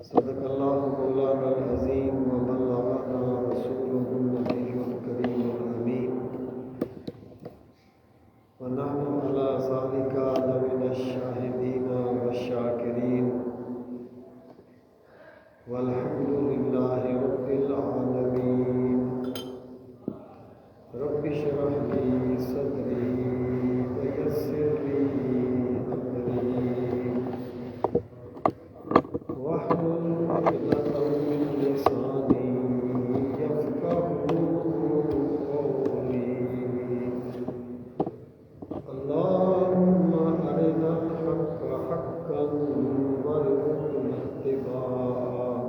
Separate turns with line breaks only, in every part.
صدق اللہ مولانا العظیم وبلغنا رسوله النبی الکریم الامین ونحن على ذلك لمن الشاهدین والشاکرین والحمد للہ رب العالمین رب اشرح لي صدری ويسر لي امری واحلل عقدة من لساني يفقهوا قولي اللهم أرنا الحق حقا وارزقنا اتباعه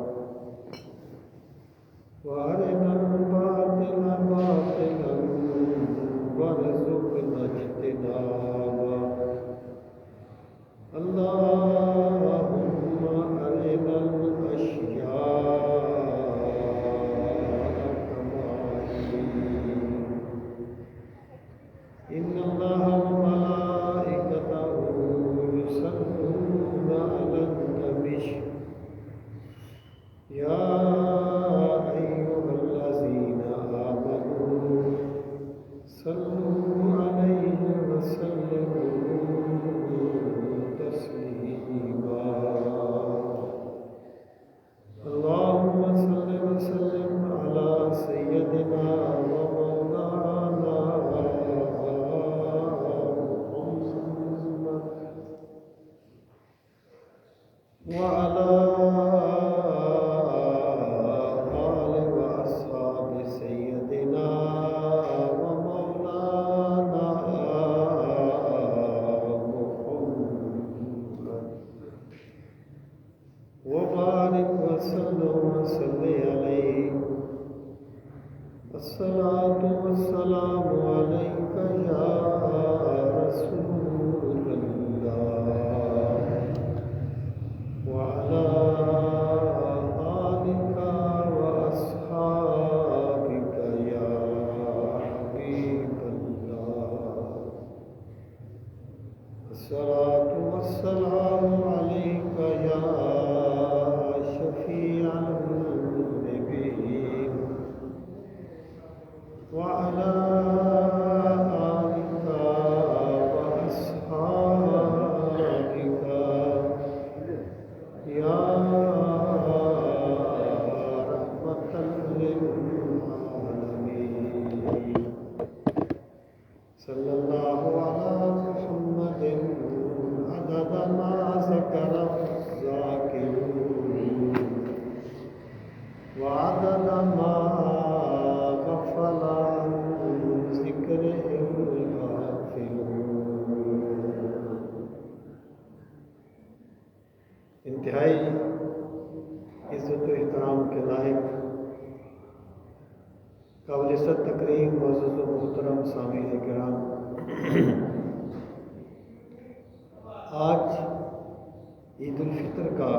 وأرنا الباطل باطلا وارزقنا اجتنابه اللهم أرنا الأشياء كما هي إن الله وملائكته يصلون على النبي يا أيها الذين آمنوا صلوا عليه وسلموا تسليما اللهم صل وسلم على سيدنا ومولانا محمد وعلى آل وأصحاب سيدنا ومولانا محمد وبارك وسلم وصل عليه الصلاة والسلام عليك يا رسول الله وعلى آلك وأصحابك يا حبيب الله الصلاة والسلام عليك يا شفيع النبيين وعلى آلك وأصحابك يا رحمة للعالمين صلى الله على محمد عدد ما ذكر الذاكرون وعدد ما غفل عن ذكره الغافلون. انتہائی عزت و احترام کے لائق قابل عزت تکریم معزز و محترم سامعین کرام، آج عید الفطر کا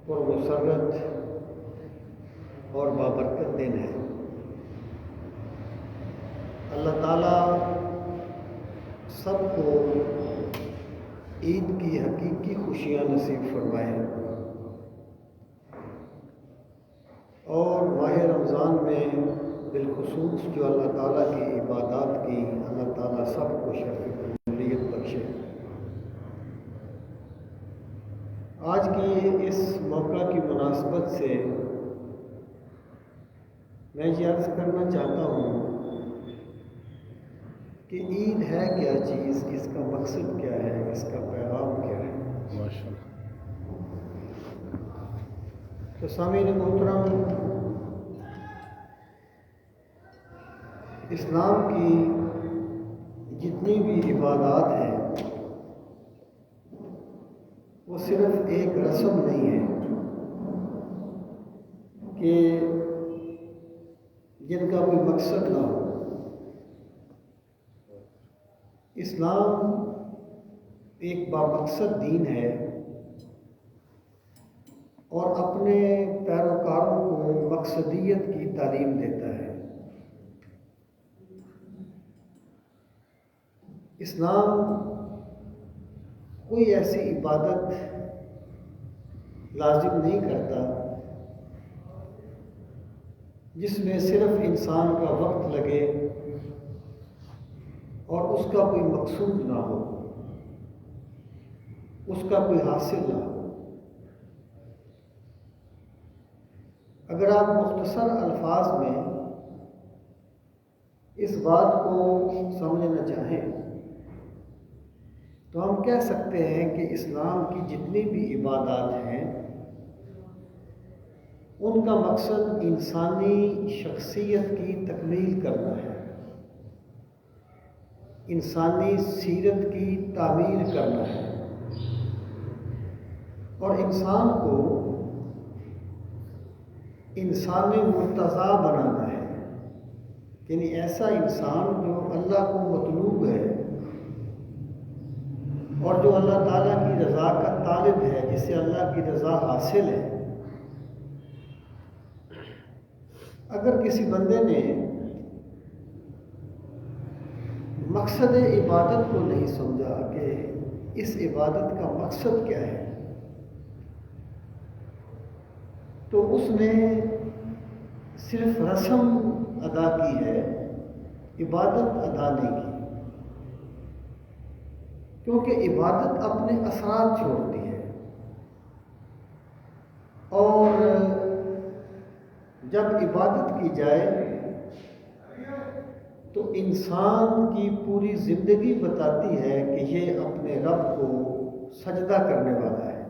پرمسرت اور بابرکت دن ہے۔ اللہ تعالیٰ سب کو عید کی حقیقی خوشیاں نصیب فرمائے اور ماہ رمضان میں بالخصوص جو اللہ تعالیٰ کی عبادات کی اللہ تعالیٰ سب کو شرف قبولیت بخشے۔ آج کی اس موقع کی مناسبت سے میں یہ عرض کرنا چاہتا ہوں کہ عید ہے کیا چیز، اس کا مقصد کیا ہے، اس کا پیغام کیا ہے۔ ماشاءاللہ۔ تو سامعین محترم، اسلام کی جتنی بھی عبادات ہیں وہ صرف ایک رسم نہیں ہے کہ جن کا کوئی مقصد نہ ہو۔ اسلام ایک بامقصد دین ہے اور اپنے پیروکاروں کو مقصدیت کی تعلیم دیتا ہے۔ اسلام کوئی ایسی عبادت لازم نہیں کرتا، جس میں صرف انسان کا وقت لگے اور اس کا کوئی مقصود نہ ہو، اس کا کوئی حاصل نہ ہو۔ اگر آپ مختصر الفاظ میں اس بات کو سمجھنا چاہیں تو ہم کہہ سکتے ہیں کہ اسلام کی جتنی بھی عبادات ہیں ان کا مقصد انسانی شخصیت کی تکمیل کرنا ہے، انسانی سیرت کی تعمیر کرنا ہے، اور انسان کو انسان مرتضی بنانا ہے، یعنی ایسا انسان جو اللہ کو مطلوب ہے اور جو اللہ تعالیٰ کی رضا کا طالب ہے، جسے اللہ کی رضا حاصل ہے۔ اگر کسی بندے نے مقصد عبادت کو نہیں سمجھا کہ اس عبادت کا مقصد کیا ہے، تو اس نے صرف رسم ادا کی ہے، عبادت ادا نہیں کی، کیونکہ عبادت اپنے اثرات چھوڑتی ہے، اور جب عبادت کی جائے تو انسان کی پوری زندگی بتاتی ہے کہ یہ اپنے رب کو سجدہ کرنے والا ہے۔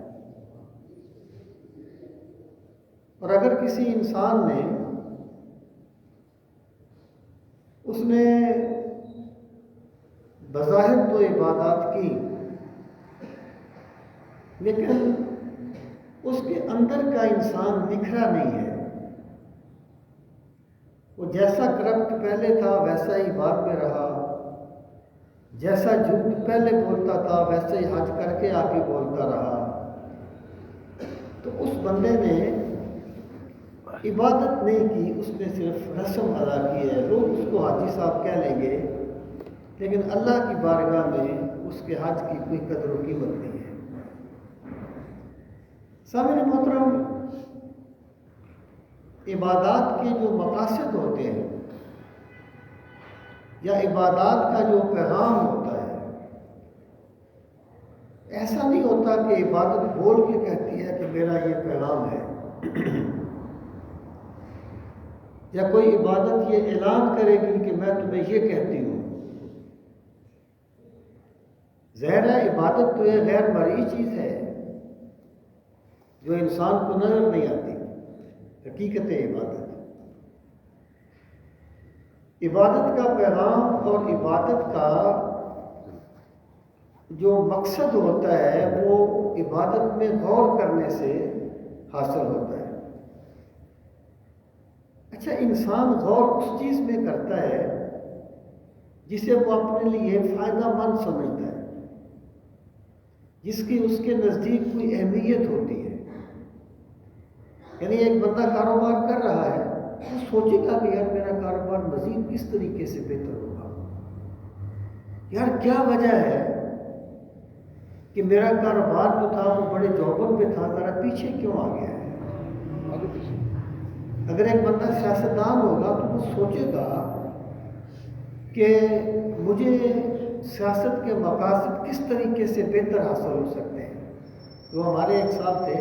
اور اگر کسی انسان نے اس نے بظاہر تو عبادات کی، لیکن اس کے اندر کا انسان نکھرا نہیں ہے، وہ جیسا کرپٹ پہلے تھا ویسا ہی بعد میں رہا، جیسا جھوٹ پہلے بولتا تھا ویسے ہی حج کر کے آگے بولتا رہا، تو اس بندے نے عبادت نہیں کی، اس نے صرف رسم ادا کی ہے۔ لوگ اس کو حاجی صاحب کہہ لیں گے، لیکن اللہ کی بارگاہ میں اس کے حج کی کوئی قدر و قیمت نہیں ہے۔ سامعین محترم، عبادات کے جو مقاصد ہوتے ہیں یا عبادات کا جو پیغام ہوتا ہے، ایسا نہیں ہوتا کہ عبادت بول کے کہتی ہے کہ میرا یہ پیغام ہے، یا کوئی عبادت یہ اعلان کرے گی کہ میں تمہیں یہ کہتی ہوں۔ ظاہر ہے عبادت تو یہ غیر مرئی چیز ہے جو انسان کو نظر نہیں آتی، حقیقت عبادت کا پیغام اور عبادت کا جو مقصد ہوتا ہے وہ عبادت میں غور کرنے سے حاصل ہوتا ہے۔ اچھا، انسان غور اس چیز میں کرتا ہے جسے وہ اپنے لیے فائدہ مند سمجھتا ہے، جس کی اس کے نزدیک کوئی اہمیت ہوتی ہے۔ یعنی ایک بندہ کاروبار کر رہا ہے، وہ سوچے گا کہ یار میرا کاروبار مزید کس طریقے سے بہتر ہوگا، یار کیا وجہ ہے کہ میرا کاروبار جو تھا وہ بڑے جوبن پہ تھا، ذرا پیچھے کیوں آ گیا ہے۔ اگر ایک بندہ سیاستدان ہوگا تو وہ سوچے گا کہ مجھے سیاست کے مقاصد کس طریقے سے بہتر حاصل ہو سکتے ہیں۔ وہ ہمارے ایک صاحب تھے،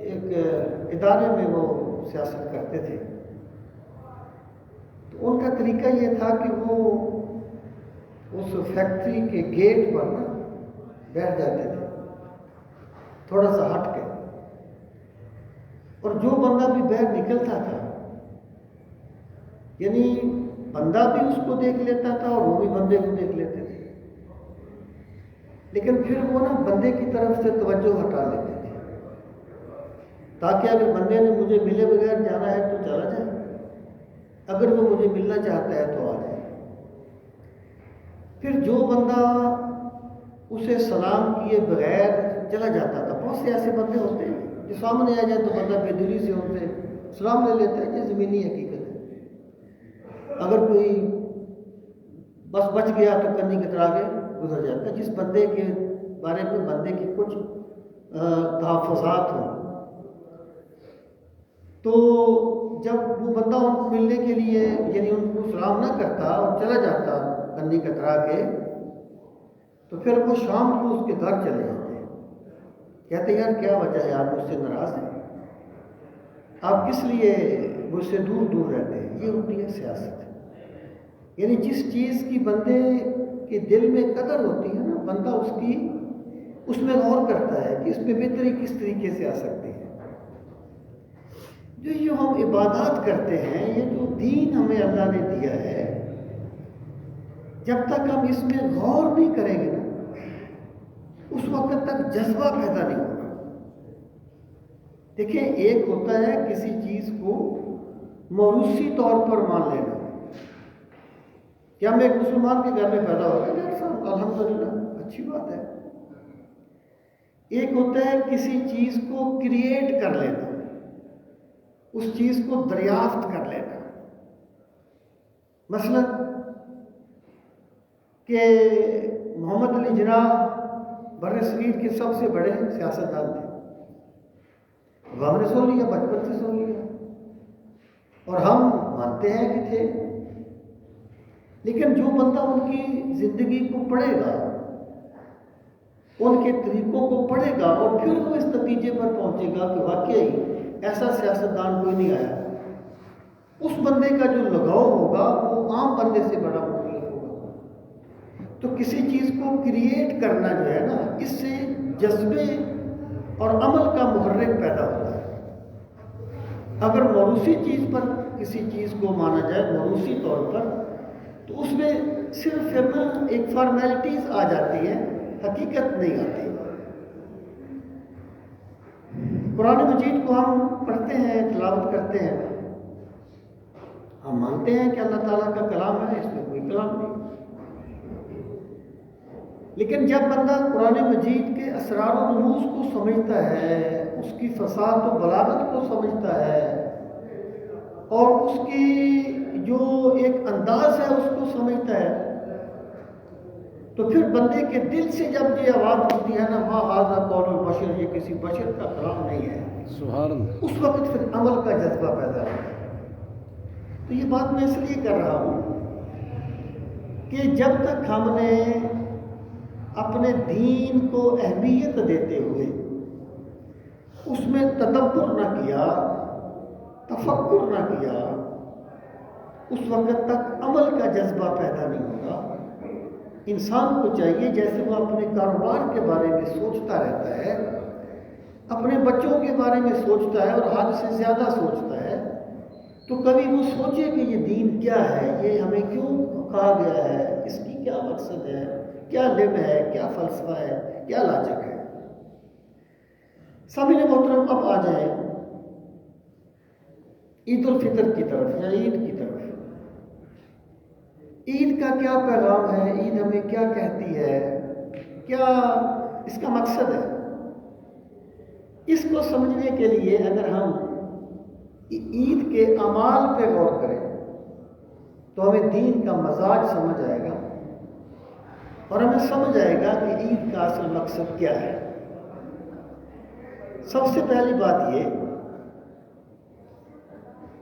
ایک ادارے میں وہ سیاست کرتے تھے، تو ان کا طریقہ یہ تھا کہ وہ اس فیکٹری کے گیٹ پر نا بیٹھ جاتے تھے تھوڑا سا ہٹ کے، اور جو بندہ بھی باہر نکلتا تھا، یعنی بندہ بھی اس کو دیکھ لیتا تھا اور وہ بھی بندے کو دیکھ لیتے تھے، لیکن پھر وہ نا بندے کی طرف سے توجہ ہٹا لیتے تھے تاکہ اگر بندے نے مجھے ملے بغیر جانا ہے تو چلا جائے، اگر وہ مجھے ملنا چاہتا ہے تو آ جائے۔ پھر جو بندہ اسے سلام کیے بغیر چلا جاتا تھا، بہت سے ایسے بندے ہوتے ہیں جو سامنے آ جائے تو بندہ بے دلی سے ان سے سلام لے لیتا ہے، یہ زمینی حقیقت ہے۔ اگر کوئی بس بچ گیا تو کنی کترا کے گزر جاتا ہے جس بندے کے بارے میں بندے کی کچھ تحفظات ہوں. تو جب وہ بندہ ان کو ملنے کے لیے یعنی ان کو سلام نہ کرتا اور چلا جاتا کنی کترا کے، تو پھر وہ شام کو اس کے گھر چلے جاتے ہیں. کہتے ہیں یار کیا وجہ ہے، آپ مجھ سے ناراض ہیں، آپ کس لیے مجھ سے دور دور رہتے ہیں. یہ ہوتی ہے سیاست. یعنی جس چیز کی بندے کے دل میں قدر ہوتی ہے نا، بندہ اس میں غور کرتا ہے کہ اس میں بہتری کس طریقے سے آ سکتی ہے. جو ہم عبادات کرتے ہیں، یہ جو دین ہمیں اللہ نے دیا ہے، جب تک ہم اس میں غور نہیں کریں گے نا، اس وقت تک جذبہ پیدا نہیں ہوگا. دیکھیں، ایک ہوتا ہے کسی چیز کو موروثی طور پر مان لینا کہ ہم ایک مسلمان کے گھر میں پیدا ہو گئے، الحمدللہ اچھی بات ہے. ایک ہوتا ہے کسی چیز کو کریٹ کر لینا، اس چیز کو دریافت کر لینا. مثلا کہ محمد علی جناح بر صغیر کے سب سے بڑے سیاستدان تھے. اب ہم نے سن لیا، بچپن سے سن لیا، اور ہم مانتے ہیں کہ تھے. لیکن جو بندہ ان کی زندگی کو پڑھے گا، ان کے طریقوں کو پڑھے گا، اور پھر وہ اس نتیجے پر پہنچے گا کہ واقعی ایسا سیاستدان کوئی نہیں آیا، اس بندے کا جو لگاؤ ہوگا وہ عام بندے سے بڑا مختلف ہوگا. تو کسی چیز کو کریٹ کرنا جو ہے نا، اس سے جذبے اور عمل کا محرک پیدا ہوتا ہے. اگر موروثی چیز پر کسی چیز کو مانا جائے موروثی طور پر، تو اس میں صرف پھر نا ایک فارمیلٹیز آ جاتی ہیں، حقیقت نہیں آتی. قرآن مجید کو ہم پڑھتے ہیں، تلاوت کرتے ہیں، ہم مانتے ہیں کہ اللہ تعالیٰ کا کلام ہے، اس میں کوئی کلام نہیں. لیکن جب بندہ قرآن مجید کے اسرار و رموز کو سمجھتا ہے، اس کی فصاحت و بلاغت کو سمجھتا ہے، اور اس کی جو ایک انداز ہے اس کو سمجھتا ہے، تو پھر بندے کے دل سے جب یہ آواز اٹھتی ہے نا، ما ھذا قول البشر، یہ کسی بشر کا کلام نہیں ہے،
سبحان اللہ،
اس وقت پھر عمل کا جذبہ پیدا ہوتا ہے. تو یہ بات میں اس لیے کر رہا ہوں کہ جب تک ہم نے اپنے دین کو اہمیت دیتے ہوئے اس میں تدبر نہ کیا، تفکر نہ کیا، اس وقت تک عمل کا جذبہ پیدا نہیں ہوگا. انسان کو چاہیے جیسے وہ اپنے کاروبار کے بارے میں سوچتا رہتا ہے، اپنے بچوں کے بارے میں سوچتا ہے اور حد سے زیادہ سوچتا ہے، تو کبھی وہ سوچے کہ یہ دین کیا ہے، یہ ہمیں کیوں کہا گیا ہے، اس کی کیا مقصد ہے، کیا لب ہے، کیا فلسفہ ہے، کیا لاجک ہے. سامعین محترم، اب آ جائیں عید الفطر کی طرف یا عید کی طرف. عید کا کیا پیغام ہے، عید ہمیں کیا کہتی ہے، کیا اس کا مقصد ہے. اس کو سمجھنے کے لیے اگر ہم عید کے اعمال پہ غور کریں تو ہمیں دین کا مزاج سمجھ آئے گا، اور ہمیں سمجھ آئے گا کہ عید کا اصل مقصد کیا ہے. سب سے پہلی بات یہ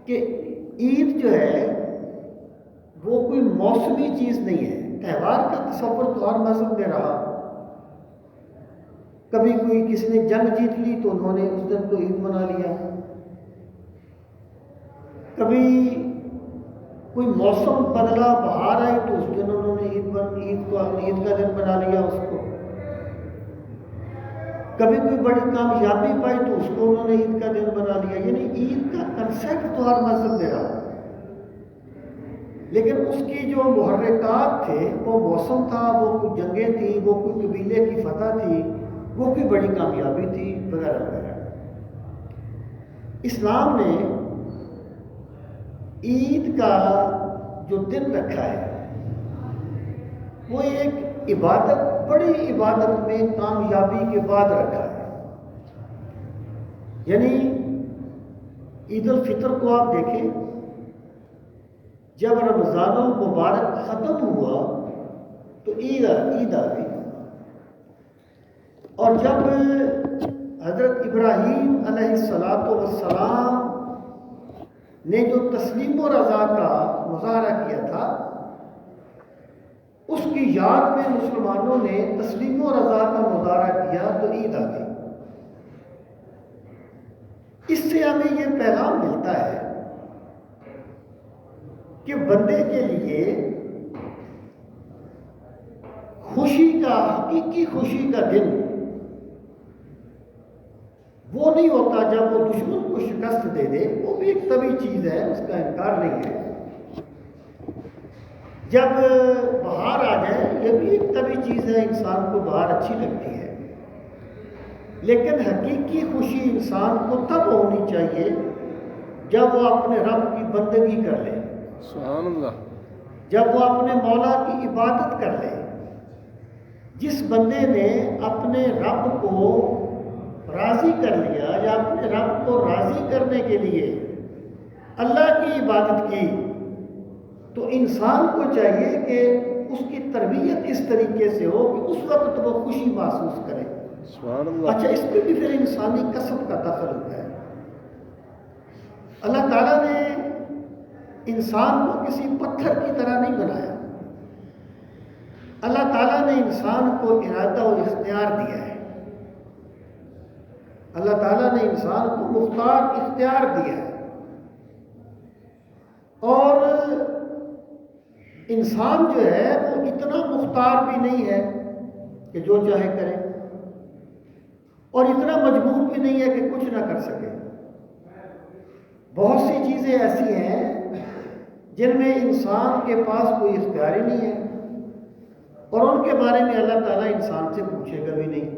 کہ عید جو ہے وہ کوئی موسمی چیز نہیں ہے. تہوار کا تصور تو ہر مذہب میں رہا. کبھی کوئی کسی نے جنگ جیت لی تو انہوں نے اس دن کو عید منا لیا، کبھی کوئی موسم بدلا، بہار آئی تو اس دن انہوں نے عید کا دن بنا لیا اس کو، کبھی کوئی بڑی کامیابی پائی تو اس کو انہوں نے عید کا دن بنا لیا. یعنی عید کا کنسیپٹ تو ہر مذہب میں رہا، لیکن اس کی جو محرکات تھے وہ موسم تھا، وہ کوئی جنگیں تھیں، وہ کوئی قبیلے کی فتح تھی، وہ کوئی بڑی کامیابی تھی، وغیرہ وغیرہ. اسلام نے عید کا جو دن رکھا ہے وہ ایک عبادت، بڑی عبادت میں کامیابی کے بعد رکھا ہے. یعنی عید الفطر کو آپ دیکھیں، جب رمضان المبارک ختم ہوا تو عید آ گئی. اور جب حضرت ابراہیم علیہ السلام نے جو تسلیم و رضا کا مظاہرہ کیا تھا، اس کی یاد میں مسلمانوں نے تسلیم و رضا کا مظاہرہ کیا تو عید آ گئی. اس سے ہمیں یہ پیغام ملتا ہے کہ بندے کے لیے خوشی کا، حقیقی خوشی کا دن وہ نہیں ہوتا جب وہ دشمن کو شکست دے دے. وہ بھی ایک طبعی چیز ہے، اس کا انکار نہیں ہے. جب بہار آ جائے، یہ بھی ایک طبعی چیز ہے، انسان کو بہار اچھی لگتی ہے. لیکن حقیقی خوشی انسان کو تب ہونی چاہیے جب وہ اپنے رب کی بندگی کر لے،
سبحان اللہ،
جب وہ اپنے مولا کی عبادت کر لے. جس بندے نے اپنے رب کو راضی کر لیا یا اپنے رب کو راضی کرنے کے لیے اللہ کی عبادت کی، تو انسان کو چاہیے کہ اس کی تربیت اس طریقے سے ہو کہ اس وقت وہ خوشی محسوس کرے.
سبحان اللہ.
اچھا، اس پہ بھی پھر انسانی کسب کا دخل ہوتا ہے. اللہ تعالیٰ نے انسان کو کسی پتھر کی طرح نہیں بنایا. اللہ تعالیٰ نے انسان کو ارادہ و اختیار دیا ہے. اللہ تعالیٰ نے انسان کو مختار اختیار دیا ہے، اور انسان جو ہے وہ اتنا مختار بھی نہیں ہے کہ جو چاہے کرے، اور اتنا مجبور بھی نہیں ہے کہ کچھ نہ کر سکے. بہت سی چیزیں ایسی ہیں جن میں انسان کے پاس کوئی اختیار ہی نہیں ہے، اور ان کے بارے میں اللہ تعالیٰ انسان سے پوچھے گا بھی نہیں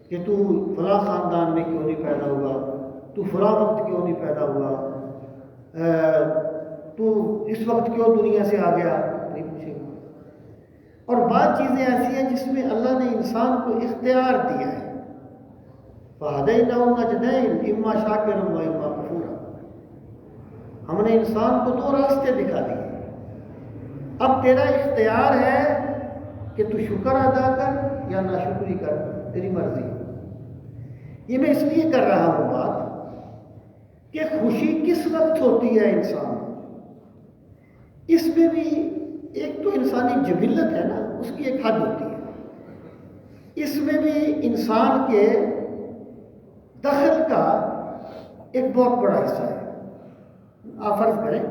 کہ تو فلاں خاندان میں کیوں نہیں پیدا ہوا، تو فلاں وقت کیوں نہیں پیدا ہوا، تو اس وقت کیوں دنیا سے آ گیا، نہیں پوچھے گا. اور بعض چیزیں ایسی ہیں جس میں اللہ نے انسان کو اختیار دیا ہے. فَهَدَيْنَاهُ النَّجْدَيْنِ إِمَّا شَاكِرًا وَإِمَّا كَفُورًا. ہم نے انسان کو دو راستے دکھا دیے. اب تیرا اختیار ہے کہ تو شکر ادا کر یا ناشکری کر، تیری مرضی. یہ میں اس لیے کر رہا ہوں بات کہ خوشی کس وقت ہوتی ہے انسان، اس میں بھی ایک تو انسانی جبلت ہے نا، اس کی ایک حد ہوتی ہے. اس میں بھی انسان کے دخل کا ایک بہت بڑا حصہ ہے. آپ فرض کریں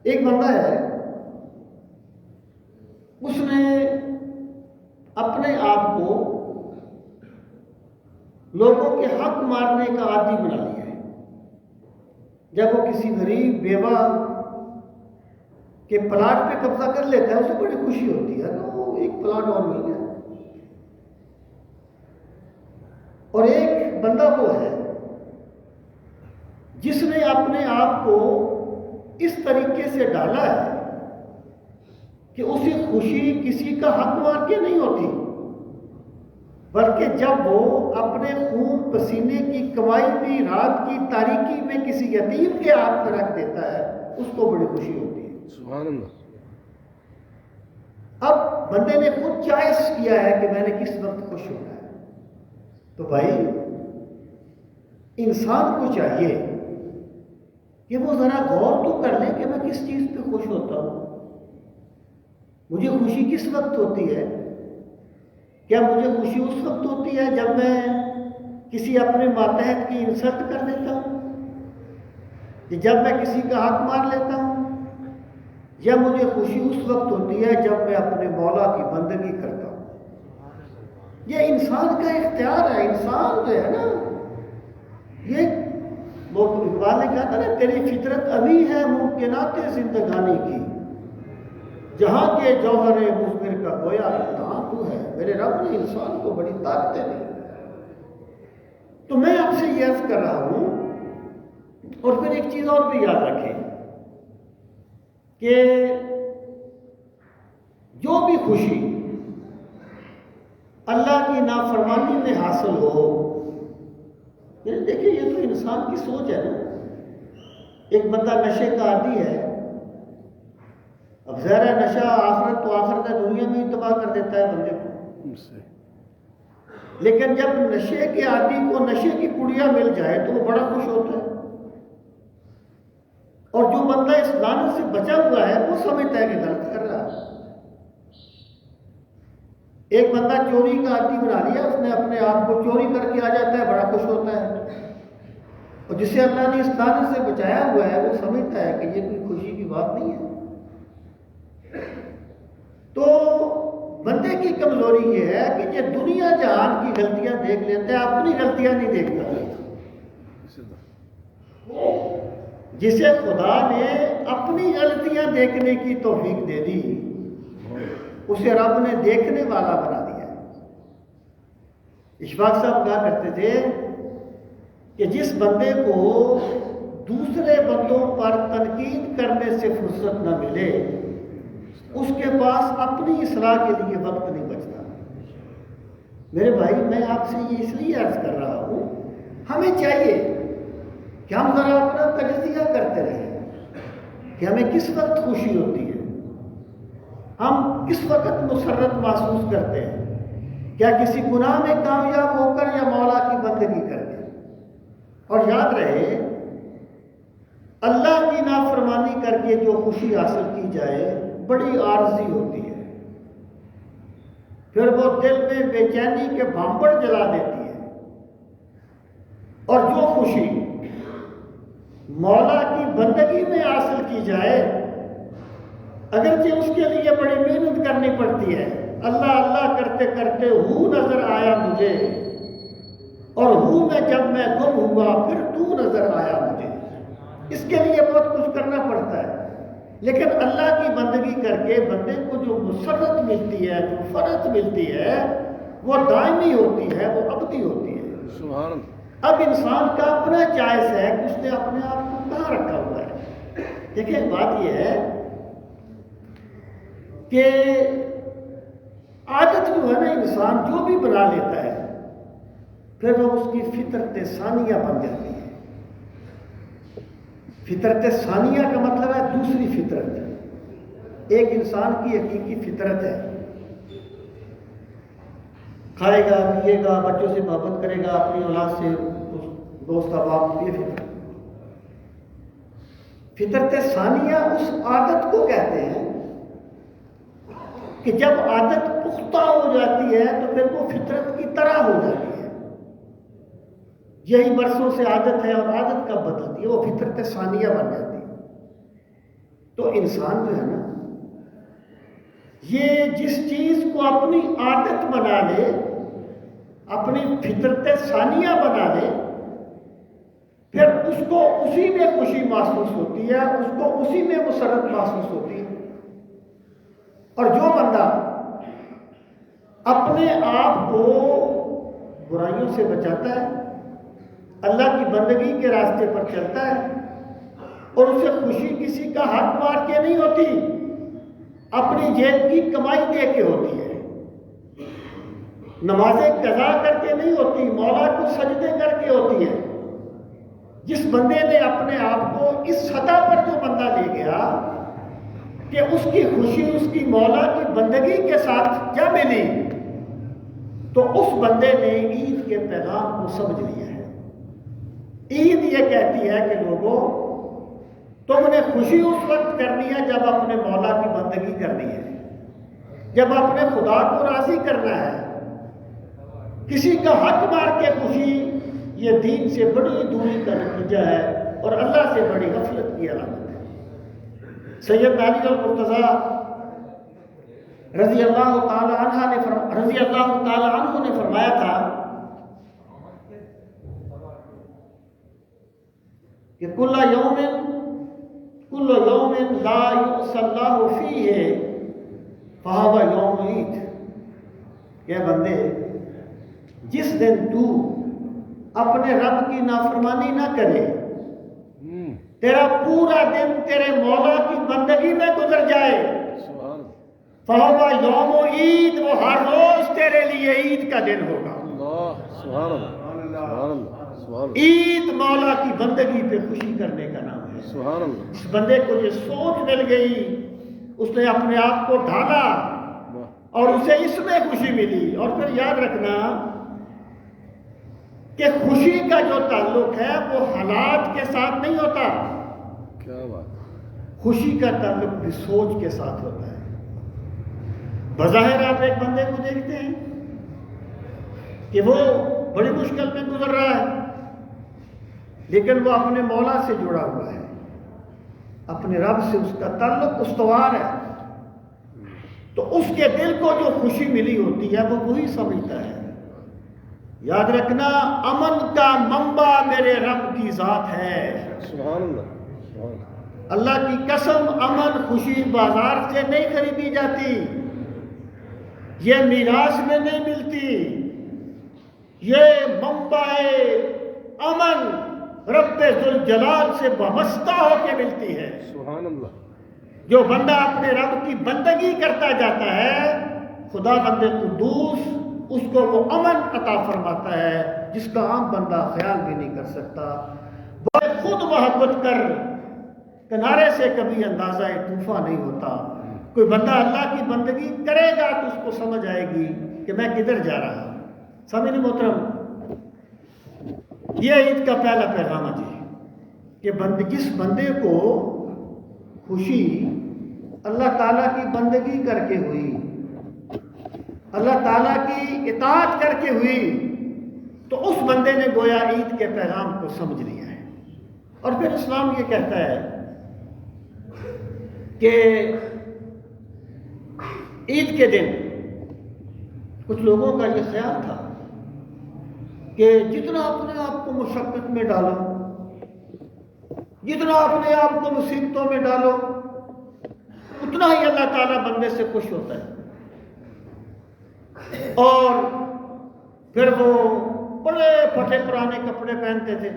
ایک بندہ ہے، اس نے اپنے آپ کو لوگوں کے حق مارنے کا عادی بنا لیا ہے. جب وہ کسی غریب بیوہ کے پلاٹ پہ قبضہ کر لیتا ہے، اسے بڑی خوشی ہوتی ہے کہ وہ ایک پلاٹ اور مل گیا. اور ایک بندہ وہ ہے جس نے اپنے آپ کو اس طریقے سے ڈالا ہے کہ اسے خوشی کسی کا حق مار کے نہیں ہوتی، بلکہ جب وہ اپنے خون پسینے کی کمائی بھی رات کی تاریکی میں کسی یتیم کے ہاتھ میں رکھ دیتا ہے، اس کو بڑی خوشی ہوتی ہے.
سبحان اللہ.
اب بندے نے خود چوائس کیا ہے کہ میں نے کس وقت خوش ہونا ہے. تو بھائی انسان کو چاہیے کہ وہ ذرا غور تو کر لے کہ میں کس چیز پہ خوش ہوتا ہوں. مجھے خوشی کس وقت ہوتی ہے؟ کیا مجھے خوشی اس وقت ہوتی ہے جب میں کسی اپنے ماتحت کی انسلٹ کر دیتا ہوں، کہ جب میں کسی کا حق مار لیتا ہوں، یا مجھے خوشی اس وقت ہوتی ہے جب میں اپنے مولا کی بندگی کرتا ہوں؟ یہ انسان کا اختیار ہے. انسان جو ہے نا، یہ وہ اقبال نے کہا تھا نا، تیری فطرت ابھی ہے ممکنات زندگانی کی، جہاں کے جوہر مضمر کا گویا امتحان تو ہے. میرے رب نے انسان کو بڑی طاقتیں دی. تو میں آپ سے یہ عرض کر رہا ہوں، اور پھر ایک چیز اور بھی یاد رکھیں کہ جو بھی خوشی اللہ کی نافرمانی میں حاصل ہو، دیکھیے یہ تو انسان کی سوچ ہے نا. ایک بندہ نشے کا عادی ہے، اب ظاہر ہے نشہ آخرت تو آخرت ہے، دنیا میں ہی تباہ کر دیتا ہے بندے کو، لیکن جب نشے کے عادی کو نشے کی پڑیا مل جائے تو وہ بڑا خوش ہوتا ہے، اور جو بندہ اس لعنت سے بچا ہوا ہے وہ سمجھتا ہے کہ غلط کر رہا ہے۔ ایک بندہ چوری کا عادی بنا لیا، اس نے اپنے آپ کو چوری کر کے آ جاتا ہے، بڑا خوش ہوتا ہے، اور جسے اللہ نے اس لعنت سے بچایا ہوا ہے وہ سمجھتا ہے کہ یہ کوئی خوشی کی بات نہیں ہے۔ تو بندے کی کمزوری یہ ہے کہ یہ دنیا جہان کی غلطیاں دیکھ لیتا ہے، اپنی غلطیاں نہیں دیکھتا۔ جسے خدا نے اپنی غلطیاں دیکھنے کی توفیق دے دی، اسے رب نے دیکھنے والا بنا دیا۔ اشفاق صاحب کہا کرتے تھے کہ جس بندے کو دوسرے بندوں پر تنقید کرنے سے فرصت نہ ملے، اس کے پاس اپنی اصلاح کے لیے وقت نہیں بچتا۔ میرے بھائی، میں آپ سے یہ اس لیے عرض کر رہا ہوں، ہمیں چاہیے کہ ہم ذرا اپنا تجزیہ کرتے رہیں کہ ہمیں کس وقت خوشی ہوتی ہے، ہم کس وقت مسرت محسوس کرتے ہیں، کیا کسی گناہ میں کامیاب ہو کر یا مولا کی بندگی کر کے۔ اور یاد رہے، اللہ کی نافرمانی کر کے جو خوشی حاصل کی جائے بڑی عارضی ہوتی ہے، پھر وہ دل میں بے چینی کے بھانبڑ جلا دیتی ہے۔ اور جو خوشی مولا کی بندگی میں حاصل کی جائے، اگرچہ اس کے لیے بڑی محنت کرنی پڑتی ہے، اللہ اللہ کرتے کرتے ہو نظر آیا مجھے، اور ہوں میں جب میں گم ہوا پھر تو نظر آیا مجھے، اس کے لیے بہت کچھ کرنا پڑتا ہے، لیکن اللہ کی بندگی کر کے بندے کو جو مسرت ملتی ہے، جو فرحت ملتی ہے، وہ دائمی ہوتی ہے، وہ ابدی ہوتی ہے۔
سبحان اللہ۔
اب انسان کا اپنا چوائس ہے کہ اس نے اپنے آپ کو کہاں رکھا ہوا ہے۔ دیکھیں، بات یہ ہے کہ عادت جو ہے نا، انسان جو بھی بنا لیتا ہے پھر وہ اس کی فطرت ثانیہ بن جاتی ہے۔ فطرت ثانیہ کا مطلب ہے دوسری فطرت۔ ایک انسان کی حقیقی فطرت ہے، کھائے گا، پیے گا، بچوں سے محبت کرے گا، اپنی اولاد سے، دوست احباب، یہ فطرت ثانیہ اس عادت کو کہتے ہیں کہ جب عادت پختہ ہو جاتی ہے تو پھر وہ فطرت کی طرح ہو جاتی ہے۔ یہی برسوں سے عادت ہے، اور عادت کب بدلتی ہے؟ وہ فطرت ثانیہ بن جاتی ہے۔ تو انسان جو ہے نا، یہ جس چیز کو اپنی عادت بنا لے، اپنی فطرت ثانیہ بنا لے، پھر اس کو اسی میں خوشی محسوس ہوتی ہے، اس کو اسی میں مسرت محسوس ہوتی ہے۔ اور جو بندہ اپنے آپ کو برائیوں سے بچاتا ہے، اللہ کی بندگی کے راستے پر چلتا ہے، اور اسے خوشی کسی کا حق مار کے نہیں ہوتی، اپنی جیب کی کمائی دے کے ہوتی ہے، نمازیں قضا کر کے نہیں ہوتی، مولا کو سجدے کر کے ہوتی ہے۔ جس بندے نے اپنے آپ کو اس سطح پر جو بندہ لے گیا کہ اس کی خوشی اس کی مولا کی بندگی کے ساتھ جا ملی، تو اس بندے نے عید کے پیغام کو سمجھ لیا ہے۔ عید یہ کہتی ہے کہ لوگوں، تم نے خوشی اس وقت کرنی ہے جب اپنے مولا کی بندگی کرنی ہے، جب اپنے خدا کو راضی کرنا ہے۔ کسی کا حق مار کے خوشی، یہ دین سے بڑی دوری کا نتیجہ ہے اور اللہ سے بڑی غفلت کی علامت ہے۔ سید علی المرتضیٰ رضی اللہ تعالی عنہ نے فرمایا تھا کہ کل یوم لا یعصی اللہ فیہ فہو یوم عید۔ کہ بندے، جس دن تو اپنے رب کی نافرمانی نہ کرے، تیرا پورا دن تیرے مولا کی بندگی میں گزر جائے، فہو یوم عید، وہ ہر روز تیرے لیے عید کا دن ہوگا۔ عید مولا کی بندگی پہ خوشی کرنے کا نام ہے۔ اس بندے کو یہ سوچ مل گئی، اس نے اپنے آپ کو ڈھالا اور اسے اس میں خوشی ملی. اور پھر یاد رکھنا کہ خوشی کا جو تعلق ہے وہ حالات کے ساتھ نہیں ہوتا.
کیا بات.
خوشی کا تعلق بھی سوچ کے ساتھ ہوتا ہے. بظاہر آپ ایک بندے کو دیکھتے ہیں کہ وہ بڑی مشکل میں گزر رہا ہے، لیکن وہ اپنے مولا سے جڑا ہوا ہے، اپنے رب سے اس کا تعلق استوار ہے. تو اس کے دل کو جو خوشی ملی ہوتی ہے وہ وہی سمجھتا ہے. یاد رکھنا امن کا منبع میرے رب کی ذات ہے.
سبحان اللہ.
اللہ کی قسم امن خوشی بازار سے نہیں خریدی جاتی، یہ میراث میں نہیں ملتی. یہ منبع امن رب ذوالجلال سے وابستہ ہو کے ملتی ہے.
سبحان اللہ.
جو بندہ اپنے رب کی بندگی کرتا جاتا ہے، خدا بند قدوس اس کو وہ امن عطا فرماتا ہے جس کا عام بندہ خیال بھی نہیں کر سکتا. خود محبت کر کنارے سے کبھی اندازہ طوفان نہیں ہوتا. کوئی بندہ اللہ کی بندگی کرے گا تو اس کو سمجھ آئے گی کہ میں کدھر جا رہا ہوں. سامعین محترم، یہ عید کا پہلا پیغام ہے کہ جس بندے کو خوشی اللہ تعالیٰ کی بندگی کر کے ہوئی، اللہ تعالیٰ کی اطاعت کر کے ہوئی، تو اس بندے نے گویا عید کے پیغام کو سمجھ لیا ہے. اور پھر اسلام یہ کہتا ہے کہ عید کے دن کچھ لوگوں کا یہ خیال تھا کہ جتنا اپنے آپ کو مشقت میں ڈالو، جتنا اپنے آپ کو مصیبتوں میں ڈالو، اتنا ہی اللہ تعالیٰ بندے سے خوش ہوتا ہے. اور پھر وہ بڑے پھٹے پرانے کپڑے پہنتے تھے.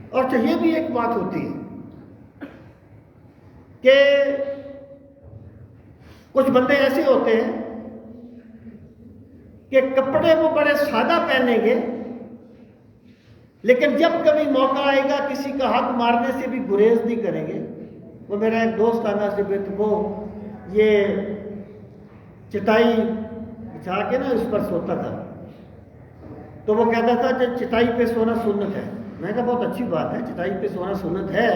اور اچھا یہ بھی ایک بات ہوتی ہے کہ کچھ بندے ایسے ہوتے ہیں کہ کپڑے وہ بڑے سادہ پہنیں گے، لیکن جب کبھی موقع آئے گا کسی کا حق مارنے سے بھی گریز نہیں کریں گے. وہ میرا ایک دوست آنا سے وہ یہ چٹائی بچھا کے نا اس پر سوتا تھا، تو وہ کہتا تھا کہ چٹائی پہ سونا سنت ہے. میں کہا بہت اچھی بات ہے، چٹائی پہ سونا سنت ہے،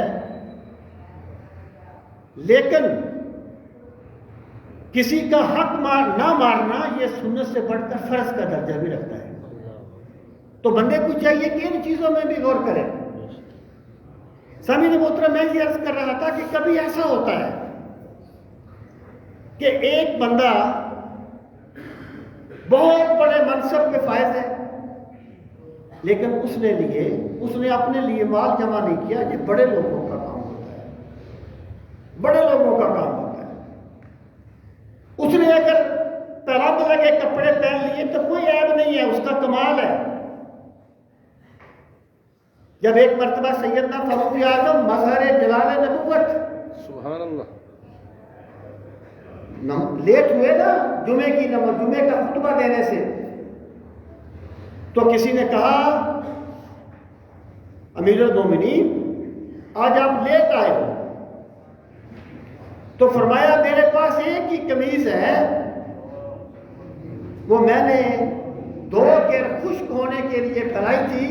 لیکن کسی کا حق نہ مارنا یہ سنت سے بڑھ کر فرض کا درجہ بھی رکھتا ہے. تو بندے کو چاہیے کہ ان چیزوں میں بھی غور کرے. سامعین محترم، میں یہ عرض کر رہا تھا کہ کبھی ایسا ہوتا ہے کہ ایک بندہ بہت بڑے منصب پہ فائز ہے، لیکن اس نے اپنے لیے مال جمع نہیں کیا. یہ بڑے لوگوں کا کام ہوتا ہے، بڑے لوگوں کا کام ہوتا ہے. اس نے اگر پرند لگے کپڑے پہن لیے تو کوئی عیب نہیں ہے، اس کا کمال ہے. جب ایک مرتبہ سیدنا فاروق اعظم مظہر جلال نبوت
سبحان اللہ
لیٹ ہوئے نا جمعے کا خطبہ دینے سے، تو کسی نے کہا امیر المومنین آج آپ لیٹ آئے ہو. تو فرمایا میرے پاس ایک ہی قمیض ہے، وہ میں نے دھو کے خشک ہونے کے لیے پھیلائی تھی،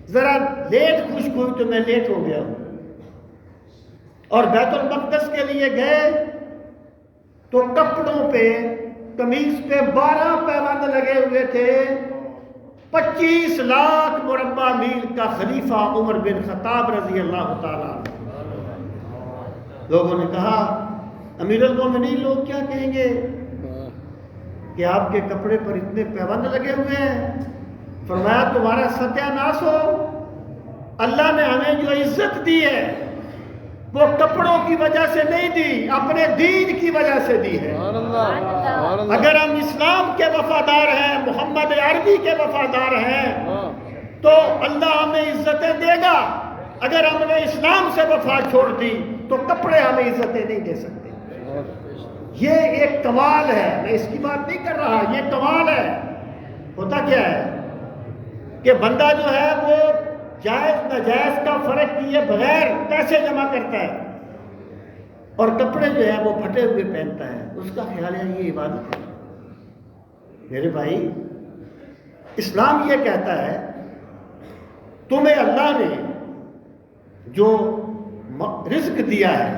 ذرا لیٹ خشک ہوئی تو میں لیٹ ہو گیا ہوں. اور بیت المقدس کے لیے گئے تو کپڑوں پہ قمیض پہ 12 پیبند لگے ہوئے تھے. 25 لاکھ مربع میل کا خلیفہ عمر بن خطاب رضی اللہ تعالیٰ. لوگوں نے کہا امیر المومنین لوگ کیا کہیں گے کہ آپ کے کپڑے پر اتنے پیبند لگے ہوئے ہیں. فرمایا تمہارا ستیہ ناش ہو، اللہ نے ہمیں جو عزت دی ہے وہ کپڑوں کی وجہ سے نہیں دی، اپنے دین کی وجہ سے دی ہے. اگر ہم اسلام کے وفادار ہیں، محمد عربی کے وفادار ہیں، تو اللہ ہمیں عزتیں دے گا. اگر ہم نے اسلام سے وفا چھوڑ دی تو کپڑے ہمیں عزتیں نہیں دے سکتے. یہ ایک کمال ہے، میں اس کی بات نہیں کر رہا، یہ کمال ہے. ہوتا کیا ہے کہ بندہ جو ہے وہ جائز ناجائز کا فرق کیے بغیر پیسے جمع کرتا ہے. اور کپڑے جو ہے وہ پھٹے ہوئے پہنتا ہے، اس کا خیال ہے یہ عبادت ہے؟ میرے بھائی، اسلام یہ کہتا ہے تمہیں اللہ نے جو رزق دیا ہے،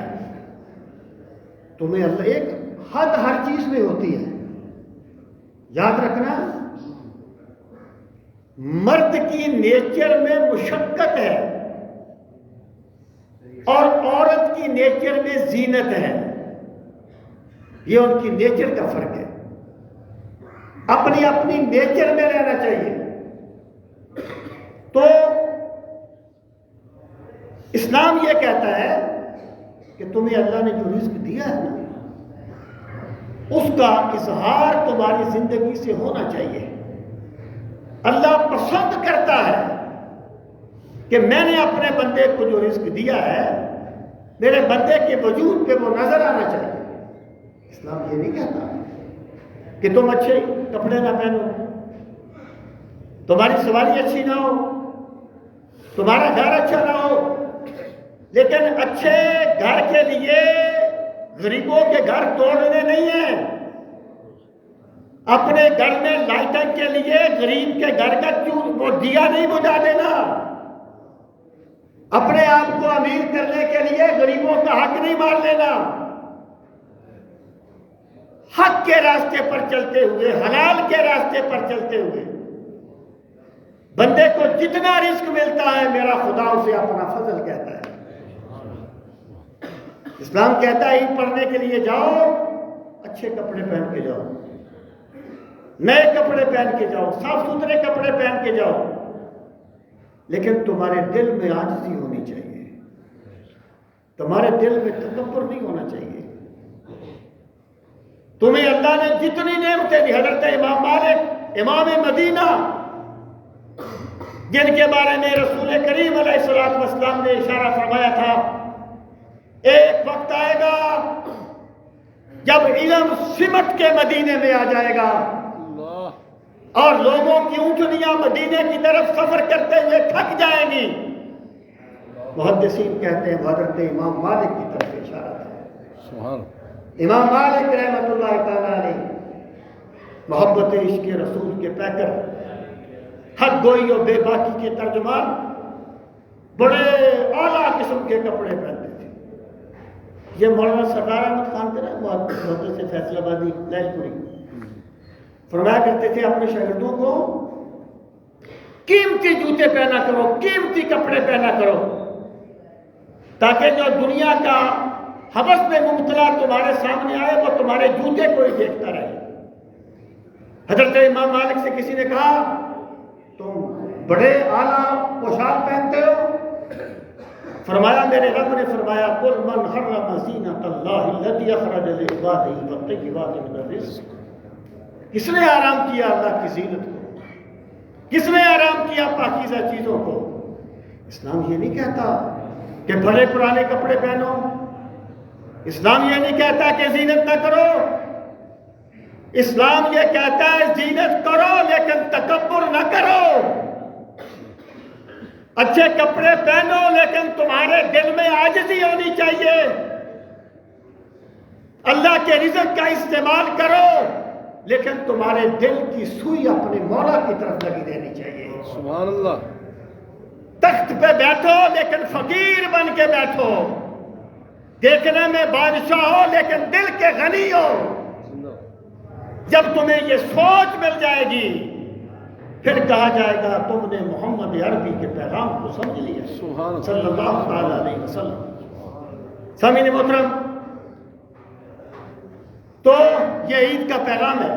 تمہیں اللہ ایک حد ہر چیز میں ہوتی ہے، یاد رکھنا، مرد کی نیچر میں مشقت ہے اور عورت کی نیچر میں زینت ہے، یہ ان کی نیچر کا فرق ہے، اپنی اپنی نیچر میں رہنا چاہیے۔ تو اسلام یہ کہتا ہے کہ تمہیں اللہ نے جو رزق دیا ہے نا، اس کا اظہار تمہاری زندگی سے ہونا چاہیے۔ اللہ پسند کرتا ہے کہ میں نے اپنے بندے کو جو رزق دیا ہے، میرے بندے کے وجود پہ وہ نظر آنا چاہیے۔ اسلام یہ نہیں کہتا کہ تم اچھے کپڑے نہ پہنو، تمہاری سواری اچھی نہ ہو، تمہارا گھر اچھا نہ ہو، لیکن اچھے گھر کے لیے غریبوں کے گھر توڑنے نہیں ہیں، اپنے گھر میں لائٹنگ کے لیے غریب کے گھر کا وہ دیا نہیں بجھا دینا، اپنے آپ کو امیر کرنے کے لیے غریبوں کا حق نہیں مار لینا، حق کے راستے پر چلتے ہوئے، حلال کے راستے پر چلتے ہوئے بندے کو جتنا رزق ملتا ہے میرا خدا اسے اپنا فضل کہتا ہے۔ اسلام کہتا ہے عید پڑھنے کے لیے جاؤ، اچھے کپڑے پہن کے جاؤ، نئے کپڑے پہن کے جاؤ، صاف ستھرے کپڑے پہن کے جاؤ، لیکن تمہارے دل میں عاجزی ہونی چاہیے، تمہارے دل میں تکبر نہیں ہونا چاہیے۔ تمہیں اللہ نے جتنی نعمتیں دی، حضرت امام مالک امام مدینہ، جن کے بارے میں رسول کریم علیہ الصلوۃ والسلام نے اشارہ فرمایا تھا، ایک وقت آئے گا جب علم سمٹ کے مدینے میں آ جائے گا اور لوگوں کی اونٹنیاں مدینے کی طرف سفر کرتے ہوئے تھک جائیں گی۔ محدثین کہتے ہیں حضرت امام مالک کی طرف اشارہ تھا۔ امام مالک رحمۃ اللہ تعالی علیہ محبت عشق رسول کے پیکر، حق گوئی اور بے باکی کے ترجمان، بڑے اعلیٰ قسم کے کپڑے پہنتے تھے۔ یہ مولانا سردار احمد خان تھے نا، محدث سے فیصل آبادی لائل پوری، فرمایا کرتے تھے اپنے شاگردوں کو قیمتی جوتے پہنا کرو، قیمتی کپڑے پہنا کرو، تاکہ جو دنیا کا حوث میں مبتلا تمہارے سامنے آئے وہ تمہارے جوتے کو ہی دیکھتا رہے۔ حضرت امام مالک سے کسی نے کہا تم بڑے اعلیٰ پوشاک پہنتے ہو؟ فرمایا میرے رب نے فرمایا قل من حرم زینۃ اللہ التی اخرج لعبادہ والطیبات من الرزق، کس نے آرام کیا اللہ کی زینت کو، کس نے آرام کیا پاکیزہ چیزوں کو؟ اسلام یہ نہیں کہتا کہ بڑے پرانے کپڑے پہنو، اسلام یہ نہیں کہتا کہ زینت نہ کرو، اسلام یہ کہتا ہے زینت کرو لیکن تکبر نہ کرو، اچھے کپڑے پہنو لیکن تمہارے دل میں عاجزی ہونی چاہیے، اللہ کے رزق کا استعمال کرو لیکن تمہارے دل کی سوئی اپنے مولا کی طرف لگی رہنی چاہیے۔
سبحان اللہ۔
تخت پہ بیٹھو لیکن فقیر بن کے بیٹھو، دیکھنے میں بادشاہ ہو لیکن دل کے غنی ہو۔ جب تمہیں یہ سوچ مل جائے گی پھر کہا جائے گا تم نے محمد عربی کے پیغام کو سمجھ لیا صلی اللہ تعالی علیہ وسلم۔ سامعین محترم، تو یہ عید کا پیغام ہے،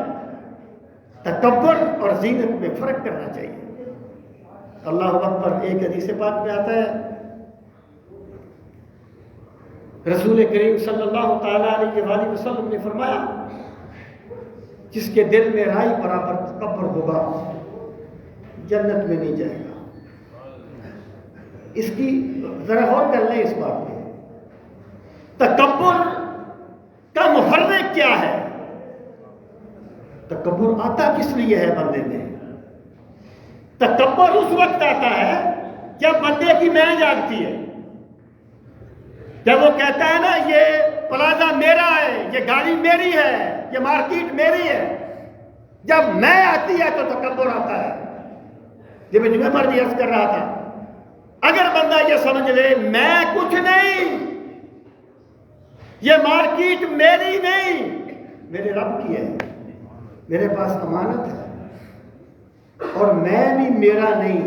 تکبر اور زینت میں فرق کرنا چاہیے۔ اللہ اکبر۔ ایک حدیث پاک میں آتا ہے رسول کریم صلی اللہ تعالی علیہ وآلہ وسلم نے فرمایا جس کے دل میں رائی برابر تکبر ہوگا جنت میں نہیں جائے گا۔ اس کی ذرا غور کر لیں اس بات پہ، تکبر کا محرک کیا ہے؟ تکبر آتا کس لیے ہے بندے میں؟ تکبر اس وقت آتا ہے جب بندے کی میں جاگتی ہے،
جب وہ کہتا ہے نا یہ پلازا میرا ہے، یہ گاڑی میری ہے، یہ مارکیٹ میری ہے، جب میں آتی ہے تو تکبر آتا ہے۔ جب میں جمعہ پر بھی عرض کر رہا تھا، اگر بندہ یہ سمجھ لے میں کچھ نہیں، یہ مارکیٹ میری نہیں، میرے رب کی ہے، میرے پاس امانت ہے، اور میں بھی میرا نہیں،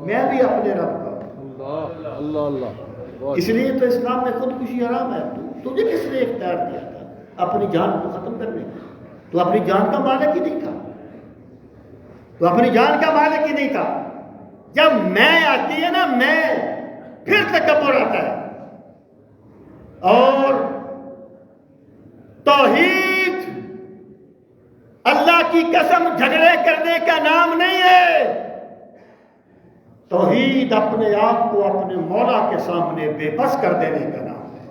میں بھی اپنے رب کا ہوں۔
اللہ اللہ اللہ۔
اس لیے تو اسلام میں خودکشی حرام ہے۔ تجھے کس نے اختیار دیا تھا اپنی جان کو ختم کرنے کا؟ تو اپنی جان کا مالک ہی نہیں تھا، تو اپنی جان کا مالک ہی نہیں تھا۔ جب میں آتی ہے نا، میں، پھر تکبر آتا ہے۔ اور توحید اللہ کی قسم جھگڑے کرنے کا نام نہیں ہے۔ توحید اپنے آپ کو اپنے مولا کے سامنے بے بس کر دینے کا نام ہے۔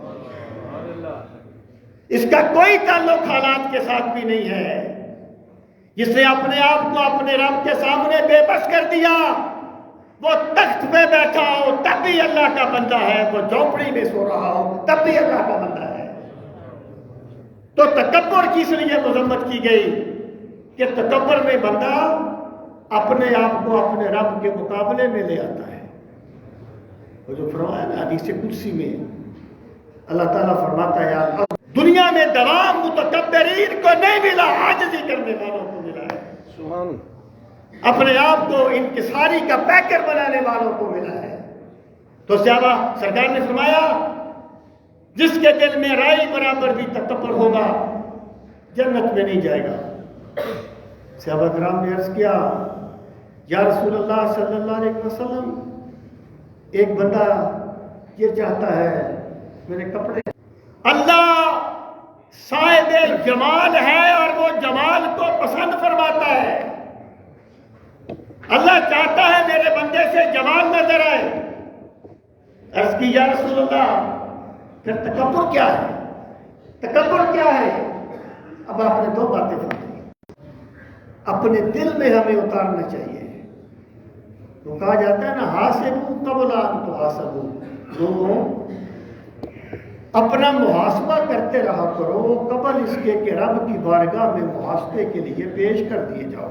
اس کا کوئی تعلق حالات کے ساتھ بھی نہیں ہے۔ جس نے اپنے آپ کو اپنے رب کے سامنے بے بس کر دیا، وہ تخت پہ بیٹھا ہو تب بھی اللہ کا بندہ ہے، وہ جھونپڑی میں سو رہا ہو تب بھی اللہ کا بندہ ہے۔ تو تکبر کی اس لیے مذمت کی گئی کہ تکبر میں بندہ اپنے آپ کو اپنے رب کے مقابلے میں لے آتا ہے۔ وہ جو فرمایا نا حدیث قدسی میں، اللہ تعالیٰ فرماتا ہے یار دنیا میں دوام متکبرین کو نہیں ملا، عاجزی کرنے والوں کو ملا ہے۔
سبحان اللہ۔
اپنے آپ کو انکساری کا پیکر بنانے والوں کو ملا ہے۔ تو صحابہ سرکار نے فرمایا جس کے دل میں رائی برابر بھی تکبر ہوگا جنت میں نہیں جائے گا۔ صحابہ کرام نے عرض کیا یا رسول اللہ صلی اللہ علیہ وسلم، ایک بندہ یہ چاہتا ہے میرے کپڑے، اللہ صاحب جمال ہے اور وہ جمال کو پسند فرماتا ہے، اللہ چاہتا ہے میرے بندے سے جمال نظر آئے۔ عرض کی یا رسول اللہ پھر تکبر کیا ہے؟ تکبر کیا ہے؟ اب آپ نے دو باتیں فرمائی، اپنے دل میں ہمیں اتارنا چاہیے۔ تو کہا جاتا ہے نا حاسبوا قبل ان تحاسبوا، لوگوں اپنا محاسبہ کرتے رہا کرو قبل اس کے کہ رب کی بارگاہ میں محاسبے کے لیے پیش کر دیے جاؤ۔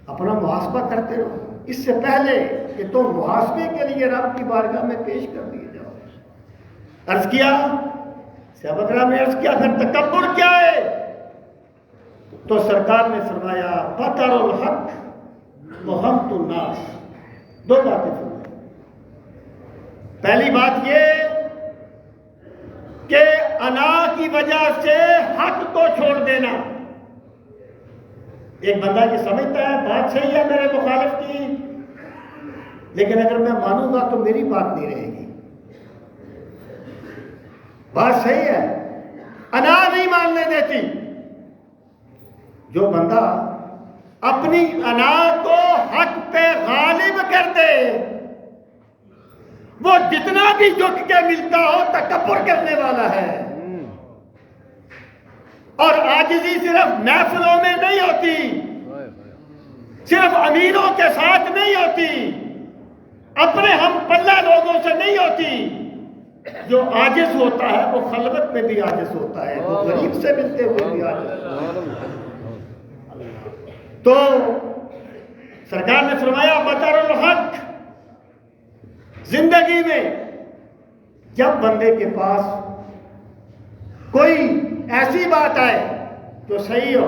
اپنا محاسبہ کرتے رہو اس سے پہلے کہ تم محاسبے کے لیے رب کی بارگاہ میں پیش کر دیے جاؤ۔ عرض کیا، صحابہ کرام نے عرض کیا پھر تکبر کیا ہے؟ تو سرکار نے فرمایا بطر الحق وغمط الناس، دو باتیں فرمائی۔ پہلی بات یہ کہ انا کی وجہ سے حق کو چھوڑ دینا۔ ایک بندہ یہ سمجھتا ہے بات صحیح ہے میرے مخالف کی، لیکن اگر میں مانوں گا تو میری بات نہیں رہے گی۔ بات صحیح ہے، انا نہیں ماننے دیتی۔ جو بندہ اپنی انا کو حق پہ غالب کر دے، وہ جتنا بھی جھک کے ملتا ہو تکبر کرنے والا ہے۔ اور عاجزی صرف محفلوں میں نہیں ہوتی، صرف امیروں کے ساتھ نہیں ہوتی، اپنے ہم پلہ لوگوں سے نہیں ہوتی۔ جو عاجز ہوتا ہے وہ خلوت میں بھی عاجز ہوتا ہے، وہ غریب سے ملتے ہوئے بھی عاجز ہوتا ہے۔ تو سرکار نے فرمایا بطر الحق، زندگی میں جب بندے کے پاس کوئی ایسی بات آئے جو صحیح ہو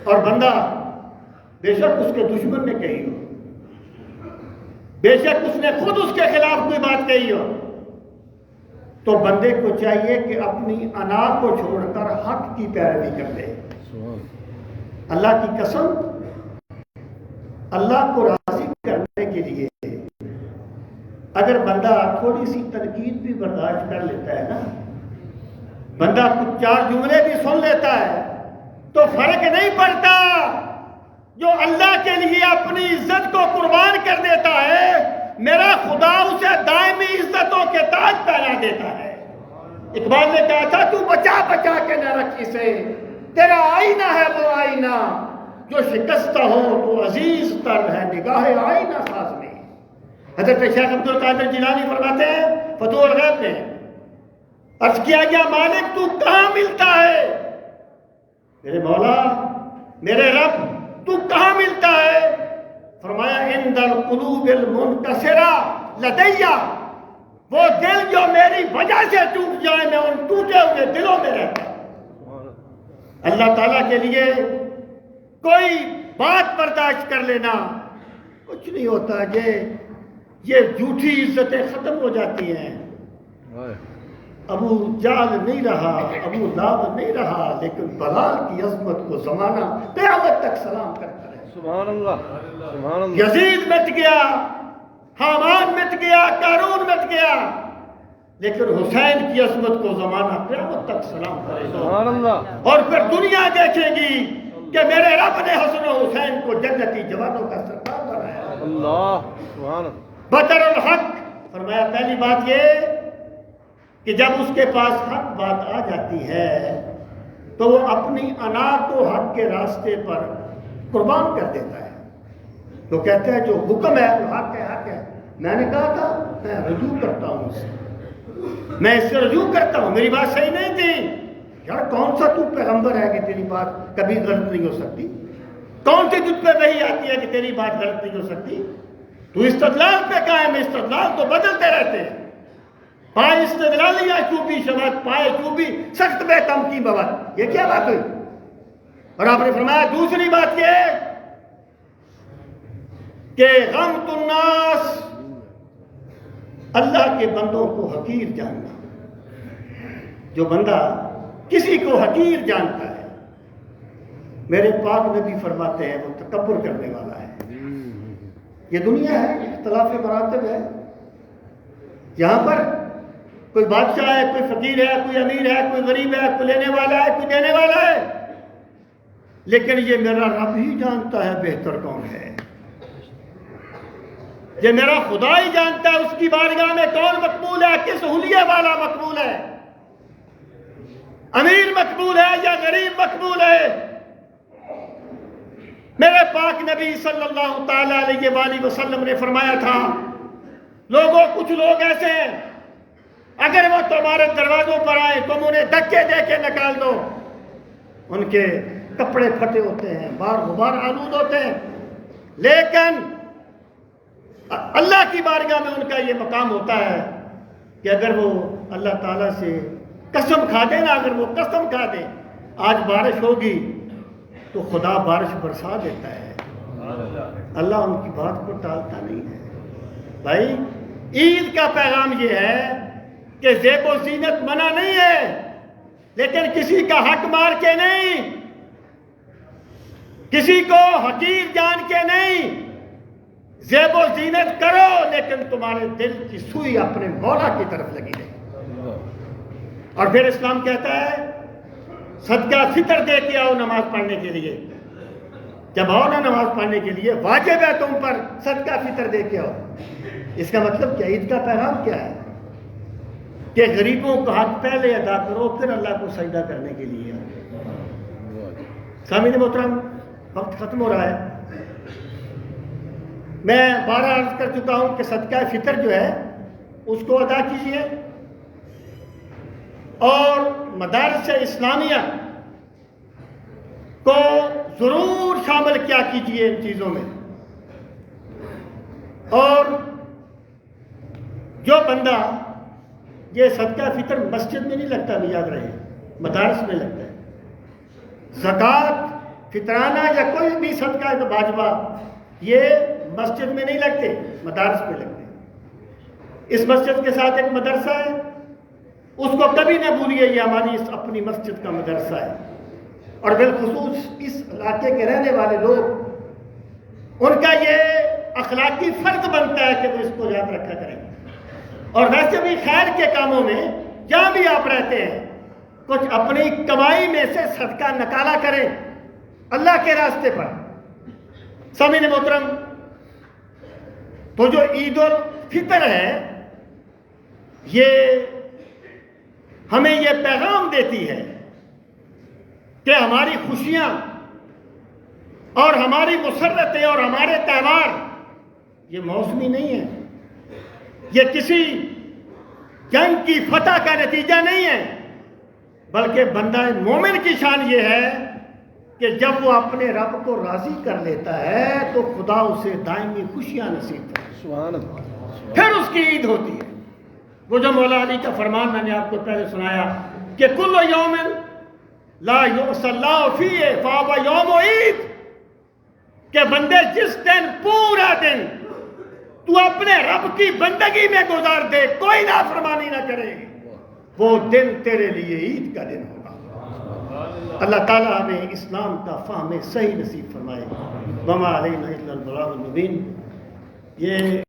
اور بندہ بے شک اس کے دشمن نے کہی ہو، بے شک اس نے خود اس کے خلاف کوئی بات کہی ہو، تو بندے کو چاہیے کہ اپنی انا کو چھوڑ کر حق کی پیروی کر دے۔ اللہ کی قسم، اللہ کو راضی کرنے کے لیے اگر بندہ تھوڑی سی تنقید بھی برداشت کر لیتا ہے نا، بندہ کچھ چار جملے بھی سن لیتا ہے تو فرق نہیں پڑتا۔ جو اللہ کے لیے اپنی عزت کو قربان کر دیتا ہے، میرا خدا اسے دائمی عزتوں کے تاج پہنا دیتا ہے۔ اقبال نے کہا تھا تو بچا بچا کے نہ رکھ اسے، تیرا آئینہ ہے وہ آئینہ، جو شکستہ ہو تو عزیز تر ہے نگاہ آئینہ ساز میں۔ حضرت شیخ عبد القادر جیلانی فرماتے ہیں فتوح الغیب میں، عرض کیا گیا مالک تو کہاں ملتا ہے؟ میرے مولا، میرے رب، تو کہاں ملتا ہے؟ فرمایا عند القلوب المنکسرہ لدیہ، وہ دل جو میری وجہ سے ٹوٹ جائے میں ان ٹوٹے ہوئے دلوں میں رہتا ہوں۔ اللہ تعالیٰ کے لیے کوئی بات برداشت کر لینا کچھ نہیں ہوتا، یہ جھوٹی عزتیں ختم ہو جاتی ہیں۔ ابو جہل نہیں رہا، ابو لہب نہیں رہا، لیکن بلال کی عظمت کو زمانہ قیامت تک سلام کرتا رہے۔
سبحان اللہ، سبحان اللہ۔
یزید مٹ گیا، حامان مٹ گیا، قارون مٹ گیا، لیکن حسین کی عظمت کو زمانہ قیامت تک سلام کرے گا۔
سبحان اللہ۔
اور پھر دنیا دیکھے گی کہ میرے رب نے حسن و حسین کو جنتی جوانوں کا سردار بنایا۔
اللہ، سبحان اللہ۔
بطر الحق، فرمایا پہلی بات یہ کہ جب اس کے پاس حق بات آ جاتی ہے تو وہ اپنی انا کو حق کے راستے پر قربان کر دیتا ہے۔ تو کہتے ہیں جو حکم ہے وہ حق ہے، حق ہے۔ میں نے کہا تھا میں رجوع کرتا ہوں اس سے، میں اس سے رجوع کرتا ہوں، میری بات صحیح نہیں تھی۔ یار کون سا تو پیغمبر ہے کہ تیری بات کبھی غلط نہیں ہو سکتی؟ کون سی تجھ پہ وحی آتی ہے کہ تیری بات غلط نہیں ہو سکتی؟ تو استدلال پہ قائم ہے، استدلال تو بدلتے رہتے ہیں۔ پائے استدلالیاں چوبی شبت، پائے چوبی سخت بے تم کی بوت، یہ کیا بات ہوئی؟ اور آپ نے فرمایا دوسری بات یہ کہ غمت الناس، اللہ کے بندوں کو حقیر جاننا۔ جو بندہ کسی کو حقیر جانتا ہے، میرے پاک نبی فرماتے ہیں وہ تکبر کرنے والا ہے۔ یہ دنیا ہے، اختلاف مراتب ہے، یہاں پر کوئی بادشاہ ہے، کوئی فقیر ہے، کوئی امیر ہے، کوئی غریب ہے، کوئی لینے والا ہے، کوئی دینے والا ہے، لیکن یہ میرا رب ہی جانتا ہے بہتر کون ہے۔ یہ میرا خدا ہی جانتا ہے اس کی بارگاہ میں کون مقبول ہے، کس حلیے والا مقبول ہے، امیر مقبول ہے یا غریب مقبول ہے۔ میرے پاک نبی صلی اللہ تعالی علیہ وآلہ وسلم نے فرمایا تھا لوگوں، کچھ لوگ ایسے ہیں اگر وہ تمہارے دروازوں پر آئے تم انہیں دھکے دے کے نکال دو، ان کے کپڑے پھٹے ہوتے ہیں، بار غبار آلود ہوتے ہیں، لیکن اللہ کی بارگاہ میں ان کا یہ مقام ہوتا ہے کہ اگر وہ اللہ تعالیٰ سے قسم کھا دے نا، اگر وہ قسم کھا دے آج بارش ہوگی تو خدا بارش برسا دیتا ہے۔ اللہ ان کی بات کو ٹالتا نہیں ہے۔ بھائی عید کا پیغام یہ ہے کہ زیب و زینت منع نہیں ہے، لیکن کسی کا حق مار کے نہیں، کسی کو حقیر جان کے نہیں، زیب و زینت کرو لیکن تمہارے دل کی سوئی اپنے مولا کی طرف لگی رہے۔ اور پھر اسلام کہتا ہے صدقہ فطر دے کے آؤ نماز پڑھنے کے لیے۔ جب آؤ نا نماز پڑھنے کے لیے واجب ہے تم پر صدقہ فطر دے کے آؤ۔ اس کا مطلب کیا؟ عید کا پیغام کیا ہے کہ غریبوں کا حق پہلے ادا کرو پھر اللہ کو سجدہ کرنے کے لیے آؤ۔ سامعین محترم، وقت ختم ہو رہا ہے۔ میں بارہ عرض کر چکا ہوں کہ صدقہ فطر جو ہے اس کو ادا کیجیے، اور مدارس اسلامیہ کو ضرور شامل کیا کیجیے ان چیزوں میں۔ اور جو بندہ یہ صدقہ فطر مسجد میں نہیں لگتا، بھی یاد رہے، مدارس میں لگتا ہے۔ زکوٰۃ، فطرانہ یا کوئی بھی صدقہ واجبہ یہ مسجد میں نہیں لگتے، مدارس میں لگتے ہیں۔ اس مسجد کے ساتھ ایک مدرسہ ہے، اس کو کبھی نہ بھولیے، یہ ہماری اپنی مسجد کا مدرسہ ہے۔ اور بالخصوص اس علاقے کے رہنے والے لوگ، ان کا یہ اخلاقی فرض بنتا ہے کہ وہ اس کو یاد رکھا کریں۔ اور ویسے بھی خیر کے کاموں میں جہاں بھی آپ رہتے ہیں کچھ اپنی کمائی میں سے صدقہ نکالا کریں اللہ کے راستے پر۔ سامعین محترم، تو جو عید الفطر ہے یہ ہمیں یہ پیغام دیتی ہے کہ ہماری خوشیاں اور ہماری مسرتیں اور ہمارے تہوار یہ موسمی نہیں ہیں، یہ کسی جنگ کی فتح کا نتیجہ نہیں ہے، بلکہ بندہ مومن کی شان یہ ہے کہ جب وہ اپنے رب کو راضی کر لیتا ہے تو خدا اسے دائمی خوشیاں نصیب کرتا ہے،
سبحان اللہ،
پھر اس کی عید ہوتی ہے۔ وہ جو مولا علی کا فرمان میں نے آپ کو پہلے سنایا کہ کل یوم لا یؤس اللہ فیہ فہو یوم عید، کہ بندے جس دن پورا دن تو اپنے رب کی بندگی میں گزار دے، کوئی نافرمانی نہ کرے، وہ دن تیرے لیے عید کا دن ہوگا۔ اللہ تعالیٰ ہمیں اسلام کا فہم صحیح نصیب فرمائے۔ وما علینا الا البلاغ المبین۔ یہ